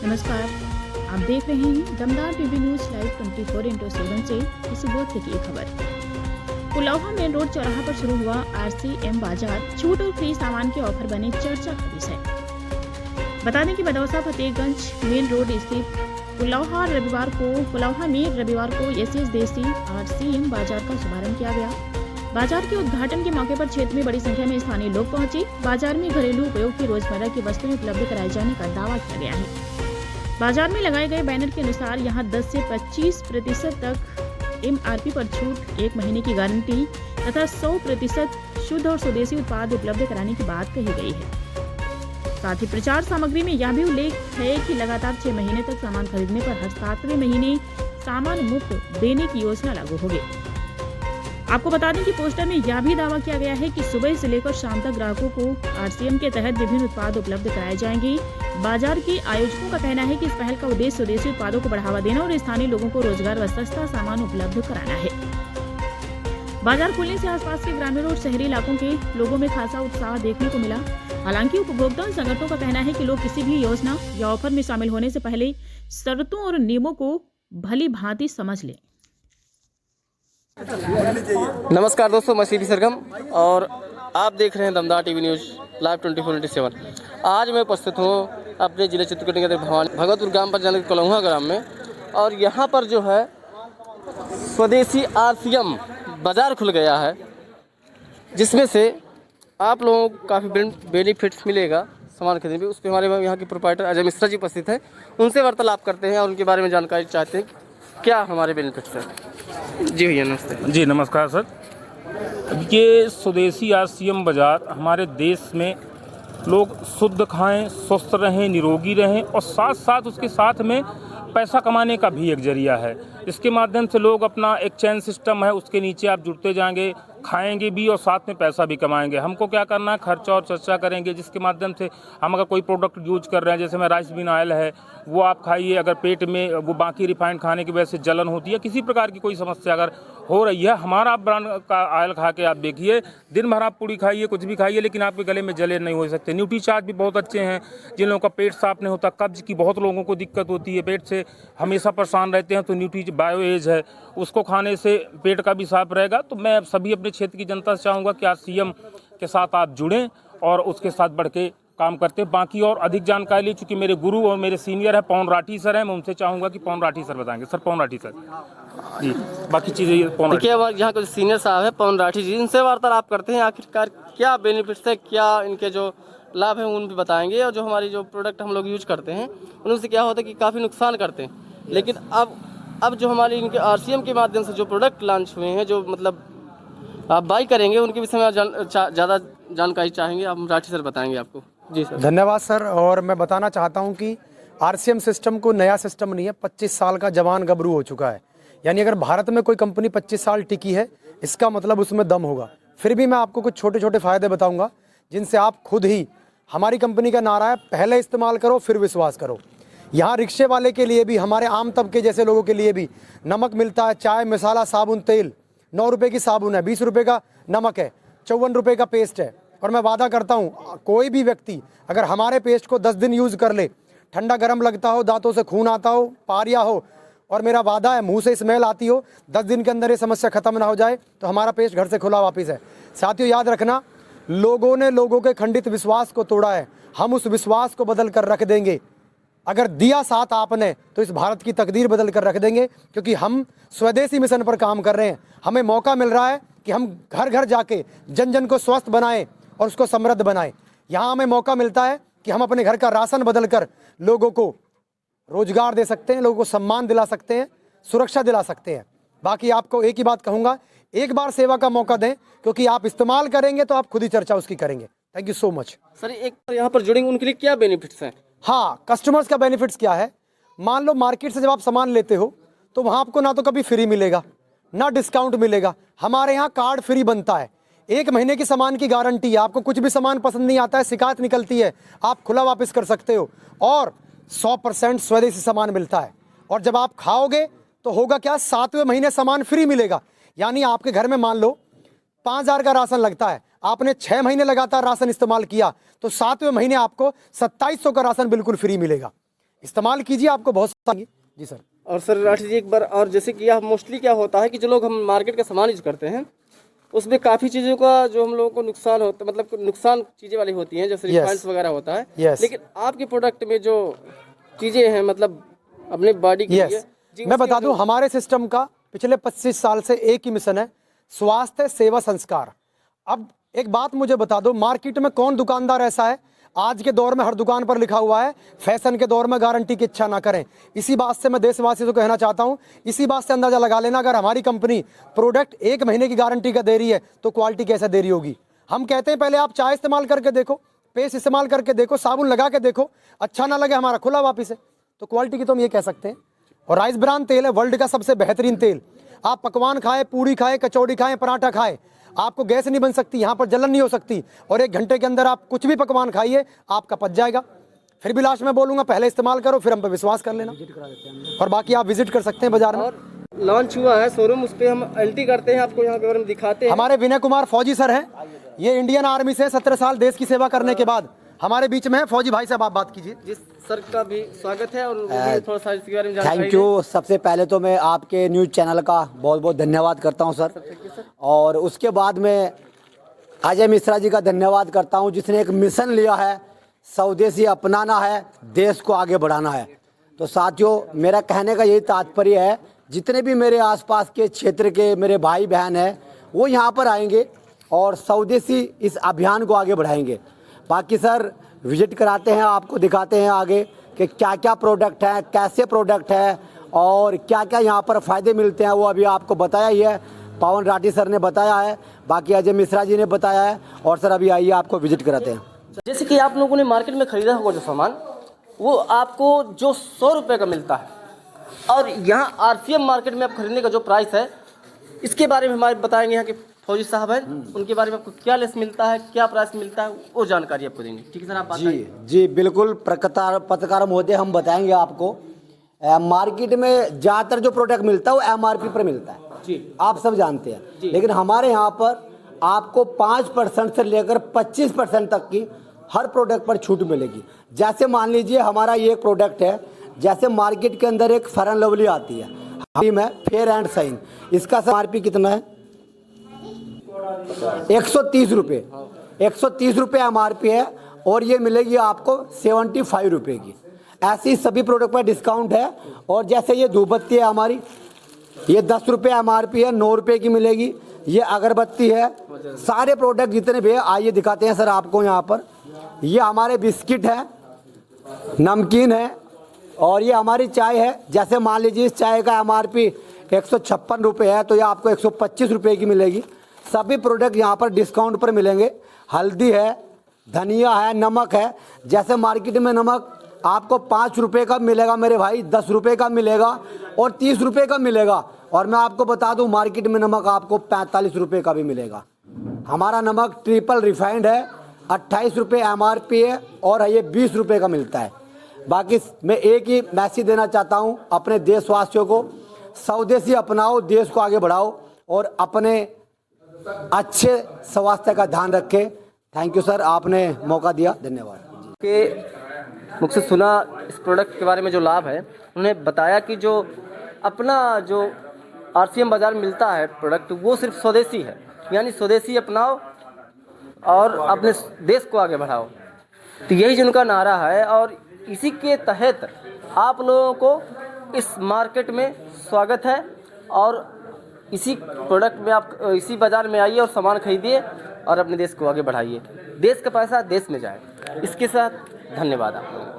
नमस्कार, आप देख रहे हैं दमदार टीवी न्यूज लाइव 24x7 से किसी बोध की ये खबर। पुलौहा मेन रोड चौराहा पर शुरू हुआ RCM बाजार छूट और फ्री सामान के ऑफर बने चर्चा का विषय। बता दें कि बदौसा फतेहगंज मेन रोड स्थित पुलौहा में रविवार को एसएस देसी RCM बाजार का शुभारंभ किया गया। बाजार के उद्घाटन के मौके पर क्षेत्र में बड़ी संख्या में स्थानीय लोग पहुंचे। बाजार में घरेलू उपयोग की रोजमर्रा की वस्तुएं उपलब्ध कराए जाने का दावा किया गया है। बाजार में लगाए गए बैनर के अनुसार यहां 10 से 25% तक MRP पर छूट, 1 महीने की गारंटी तथा 100% शुद्ध और स्वदेशी उत्पाद उपलब्ध कराने की बात कही गई है। साथ ही प्रचार सामग्री में यह भी उल्लेख है कि लगातार 6 महीने तक सामान खरीदने पर हर 7वें महीने सामान मुफ्त देने की योजना लागू होगी। आपको बता दें कि पोस्टर में यह भी दावा किया गया है कि सुबह से लेकर शाम तक ग्राहकों को RCM के तहत विभिन्न उत्पाद उपलब्ध कराए जाएंगे। बाजार के आयोजकों का कहना है कि इस पहल का उद्देश्य स्वदेशी उत्पादों को बढ़ावा देना और स्थानीय लोगों को रोजगार व सस्ता सामान उपलब्ध कराना है। बाजार खुलने से आसपास के ग्रामीण और शहरी इलाकों के लोगों में खासा उत्साह देखने को मिला। हालांकि उपभोक्ता संगठनों का कहना है कि लोग किसी भी योजना या ऑफर में शामिल होने से पहले शर्तों और नियमों को भली भांति समझ लें। नमस्कार दोस्तों, मैं सीपी सरगम और आप देख रहे हैं दमदार टीवी न्यूज़ लाइव 24x7। आज मैं उपस्थित हूँ अपने जिले चित्रकूट के भगतपुर ग्राम पंचायत कलौहा ग्राम में और यहाँ पर जो है स्वदेशी RCM बाज़ार खुल गया है, जिसमें से आप लोगों को काफ़ी बेनिफिट्स मिलेगा सामान खरीदने में। उस पर हमारे यहाँ के प्रोप्राइटर अजय मिश्रा जी उपस्थित हैं, उनसे वार्तालाप करते हैं और उनके बारे में जानकारी चाहते हैं क्या हमारे बेनिफिट्स हैं। जी भैया नमस्ते। जी नमस्कार सर। ये स्वदेशी RCM बाज़ार हमारे देश में लोग शुद्ध खाएं, स्वस्थ रहें, निरोगी रहें और साथ साथ उसके साथ में पैसा कमाने का भी एक जरिया है। इसके माध्यम से लोग अपना एक चैन सिस्टम है, उसके नीचे आप जुड़ते जाएंगे, खाएंगे भी और साथ में पैसा भी कमाएंगे। हमको क्या करना है, खर्चा और चर्चा करेंगे, जिसके माध्यम से हम अगर कोई प्रोडक्ट यूज कर रहे हैं, जैसे में राइस बीन ऑयल है, वो आप खाइए। अगर पेट में वो बाकी रिफाइंड खाने की वजह से जलन होती है, किसी प्रकार की कोई समस्या अगर हो रही है, हमारा ब्रांड का ऑयल खा के आप देखिए, दिन भर आप पूड़ी खाइए, कुछ भी खाइए, लेकिन आपके गले में जले नहीं हो सकते। न्यूट्रीचार्ज भी बहुत अच्छे हैं। जिन लोगों का पेट साफ नहीं होता, कब्ज की बहुत लोगों को दिक्कत होती है, पेट से हमेशा परेशान रहते हैं, तो न्यूट्री बायो एज है, उसको खाने से पेट का भी साफ रहेगा। तो मैं सभी अपने क्षेत्र की जनता से चाहूँगा कि RCM के साथ आप जुड़ें और उसके साथ बढ़ के काम करते हैं। बाकी और अधिक जानकारी, चूँकि मेरे गुरु और मेरे सीनियर है पवन राठी सर हैं, मैं उनसे चाहूँगा कि पवन राठी सर बताएंगे। सर पवन राठी सर जी, बाकी चीज़ें पवन राठी। यहाँ के सीनियर साहब है पवन राठी जी, इनसे वार्तालाप करते हैं आखिरकार क्या बेनिफिट्स है, क्या इनके जो लाभ हैं उन भी बताएंगे। और जो हमारी जो प्रोडक्ट हम लोग यूज करते हैं उनसे क्या होता है कि काफ़ी नुकसान करते हैं, लेकिन अब जो हमारी इनके RCM के माध्यम से जो प्रोडक्ट लॉन्च हुए हैं, जो मतलब आप बाई करेंगे, उनके विषय में ज़्यादा जानकारी चाहेंगे। आप राठी सर बताएंगे आपको। जी सर। धन्यवाद सर। और मैं बताना चाहता हूं कि RCM सिस्टम को नया सिस्टम नहीं है, 25 साल का जवान गबरू हो चुका है। यानी अगर भारत में कोई कंपनी 25 साल टिकी है, इसका मतलब उसमें दम होगा। फिर भी मैं आपको कुछ छोटे छोटे फ़ायदे बताऊंगा जिनसे आप खुद ही, हमारी कंपनी का नारा है पहले इस्तेमाल करो फिर विश्वास करो। यहाँ रिक्शे वाले के लिए भी, हमारे आम तबके जैसे लोगों के लिए भी नमक मिलता है, चाय मसाला साबुन तेल 9 रुपये की साबुन है, 20 रुपये का नमक है, 54 रुपये का पेस्ट है। और मैं वादा करता हूँ कोई भी व्यक्ति अगर हमारे पेस्ट को 10 दिन यूज़ कर ले, ठंडा गर्म लगता हो, दांतों से खून आता हो, पारिया हो, और मेरा वादा है मुंह से स्मेल आती हो, 10 दिन के अंदर ये समस्या खत्म ना हो जाए तो हमारा पेस्ट घर से खुला वापस है। साथियों याद रखना, लोगों ने लोगों के खंडित विश्वास को तोड़ा है, हम उस विश्वास को बदल कर रख देंगे। अगर दिया साथ आपने तो इस भारत की तकदीर बदल कर रख देंगे, क्योंकि हम स्वदेशी मिशन पर काम कर रहे हैं। हमें मौका मिल रहा है कि हम घर घर जाके जन जन को स्वस्थ बनाएं और उसको समृद्ध बनाएं। यहाँ हमें मौका मिलता है कि हम अपने घर का राशन बदल कर लोगों को रोजगार दे सकते हैं, लोगों को सम्मान दिला सकते हैं, सुरक्षा दिला सकते हैं। बाकी आपको एक ही बात कहूँगा, एक बार सेवा का मौका दें, क्योंकि आप इस्तेमाल करेंगे तो आप खुद ही चर्चा उसकी करेंगे। Thank you so much sir. एक यहाँ पर जुड़ेंगे उनके लिए क्या बेनिफिट्स हैं? हाँ, कस्टमर्स का बेनिफिट्स क्या है, मान लो मार्केट से जब आप सामान लेते हो तो वहाँ आपको ना तो कभी फ्री मिलेगा ना डिस्काउंट मिलेगा। हमारे यहाँ कार्ड फ्री बनता है, 1 महीने की सामान की गारंटी है। आपको कुछ भी सामान पसंद नहीं आता है, शिकायत निकलती है, आप खुला वापस कर सकते हो और 100% स्वदेशी सामान मिलता है। और जब आप खाओगे तो होगा क्या, 7वें महीने सामान फ्री मिलेगा। यानी आपके घर में मान लो 5000 का राशन लगता है, आपने 6 महीने लगातार राशन इस्तेमाल किया तो 7वें महीने आपको 2700 का राशन बिल्कुल फ्री मिलेगा। इस्तेमाल कीजिए, आपको बहुत सारी। जी सर। और सर राठी जी एक बार, और जैसे कि यह मोस्टली क्या होता है कि जो लोग हम मार्केट का सामान यूज करते हैं उसमें काफ़ी चीज़ों का जो हम लोगों को नुकसान होता है, मतलब नुकसान चीज़ें वाली होती हैं, जैसे रिफाइंड्स वगैरह होता है। लेकिन आपके प्रोडक्ट में जो चीज़ें हैं मतलब अपने बॉडी के लिए जी, मैं बता दूं, हमारे सिस्टम का पिछले 25 साल से एक ही मिशन है, स्वास्थ्य सेवा संस्कार। अब एक बात मुझे बता दो, मार्केट में कौन दुकानदार ऐसा है, आज के दौर में हर दुकान पर लिखा हुआ है फैशन के दौर में गारंटी की इच्छा ना करें। इसी बात से मैं देशवासियों को कहना चाहता हूं, इसी बात से अंदाजा लगा लेना, अगर हमारी कंपनी प्रोडक्ट 1 महीने की गारंटी का दे रही है तो क्वालिटी कैसे दे रही होगी। हम कहते हैं पहले आप चाय इस्तेमाल करके देखो, पेस्ट इस्तेमाल करके देखो, साबुन लगा के देखो, अच्छा ना लगे हमारा खुला वापिस है। तो क्वालिटी की तो हम ये कह सकते हैं। और राइस ब्रान तेल है वर्ल्ड का सबसे बेहतरीन तेल। आप पकवान खाएं, पूड़ी खाएं, कचौड़ी खाएं, पराठा खाएं, आपको गैस नहीं बन सकती, यहाँ पर जलन नहीं हो सकती, और 1 घंटे के अंदर आप कुछ भी पकवान खाइए आपका पच जाएगा। फिर भी लास्ट में बोलूँगा, पहले इस्तेमाल करो, फिर हम पे विश्वास कर लेना, और बाकी आप विजिट कर सकते हैं बाजार में। और लॉन्च हुआ है शोरूम, उस पर हम एंट्री करते हैं, आपको यहाँ के बारे में दिखाते हैं। हमारे विनय कुमार फौजी सर हैं, ये इंडियन आर्मी से 17 साल देश की सेवा करने के बाद हमारे बीच में है। फौजी भाई साहब आप बात कीजिए। जिस सर का भी स्वागत है और थोड़ा सा इसके बारे में जानकारी थैंक यू। सबसे पहले तो मैं आपके न्यूज़ चैनल का बहुत बहुत धन्यवाद करता हूं सर, और उसके बाद में अजय मिश्रा जी का धन्यवाद करता हूं, जिसने एक मिशन लिया है, स्वदेशी अपनाना है, देश को आगे बढ़ाना है। तो साथियों, मेरा कहने का यही तात्पर्य है, जितने भी मेरे आसपास के क्षेत्र के मेरे भाई बहन हैं वो यहाँ पर आएंगे और स्वदेशी इस अभियान को आगे बढ़ाएंगे। बाकी सर विजिट कराते हैं, आपको दिखाते हैं आगे कि क्या क्या प्रोडक्ट है, कैसे प्रोडक्ट है और क्या क्या यहाँ पर फ़ायदे मिलते हैं, वो अभी आपको बताया ही है, पवन राठी सर ने बताया है, बाकी अजय मिश्रा जी ने बताया है। और सर अभी आइए आपको विजिट कराते हैं। जैसे कि आप लोगों ने मार्केट में खरीदा होगा जो सामान, वो आपको जो 100 रुपये का मिलता है, और यहाँ आरसीएम मार्केट में आप खरीदने का जो प्राइस है, इसके बारे में हमारे बताएंगे यहाँ के फौजी साहब हैं, उनके बारे में आपको क्या लेस मिलता है, क्या प्राइस मिलता है, वो जानकारी आपको देंगे। ठीक है सर, आप जी जी बिल्कुल पत्रकार महोदय, हम बताएंगे आपको। मार्केट में ज़्यादातर जो प्रोडक्ट मिलता है वो एमआरपी पर मिलता है जी, आप सब जानते हैं। लेकिन हमारे यहाँ पर आपको 5% से लेकर 25% तक की हर प्रोडक्ट पर छूट मिलेगी। जैसे मान लीजिए हमारा ये प्रोडक्ट है, जैसे मार्केट के अंदर एक फेयर एंड लवली आती है, हम है फेयर एंड शाइन, इसका एमआरपी कितना है 130 रुपये। 130 रुपये एमआरपी है, और ये मिलेगी आपको 75 रुपये की। ऐसी सभी प्रोडक्ट पर डिस्काउंट है। और जैसे ये धूपबत्ती है हमारी, ये 10 रुपये एमआरपी है, 9 रुपये की मिलेगी। ये अगरबत्ती है, सारे प्रोडक्ट जितने भी है आइए दिखाते हैं सर आपको यहाँ पर। ये हमारे बिस्किट है, नमकीन है, और ये हमारी चाय है। जैसे मान लीजिए इस चाय का एमआरपी 156 रुपये है, तो ये आपको 125 रुपये की मिलेगी। सभी प्रोडक्ट यहाँ पर डिस्काउंट पर मिलेंगे। हल्दी है, धनिया है, नमक है। जैसे मार्केट में नमक आपको 5 रुपये का मिलेगा मेरे भाई, 10 रुपये का मिलेगा और 30 रुपये का मिलेगा। और मैं आपको बता दूं मार्केट में नमक आपको 45 रुपये का भी मिलेगा। हमारा नमक ट्रिपल रिफाइंड है, 28 रुपये एमआरपी है, और ये 20 रुपये का मिलता है। बाकी मैं एक ही मैसेज देना चाहता हूँ अपने देशवासियों को, स्वदेशी अपनाओ, देश को आगे बढ़ाओ और अपने अच्छे स्वास्थ्य का ध्यान रखें। थैंक यू सर, आपने मौका दिया, धन्यवाद। के मुझ से सुना इस प्रोडक्ट के बारे में जो लाभ है, उन्होंने बताया कि जो अपना जो आरसीएम बाज़ार में मिलता है प्रोडक्ट, वो सिर्फ स्वदेशी है, यानी स्वदेशी अपनाओ और अपने देश को आगे बढ़ाओ। तो यही जिनका नारा है, और इसी के तहत आप लोगों को इस मार्केट में स्वागत है। और इसी प्रोडक्ट में आप इसी बाज़ार में आइए और सामान खरीदिए और अपने देश को आगे बढ़ाइए। देश का पैसा देश में जाए। इसके साथ धन्यवाद आप लोगों को।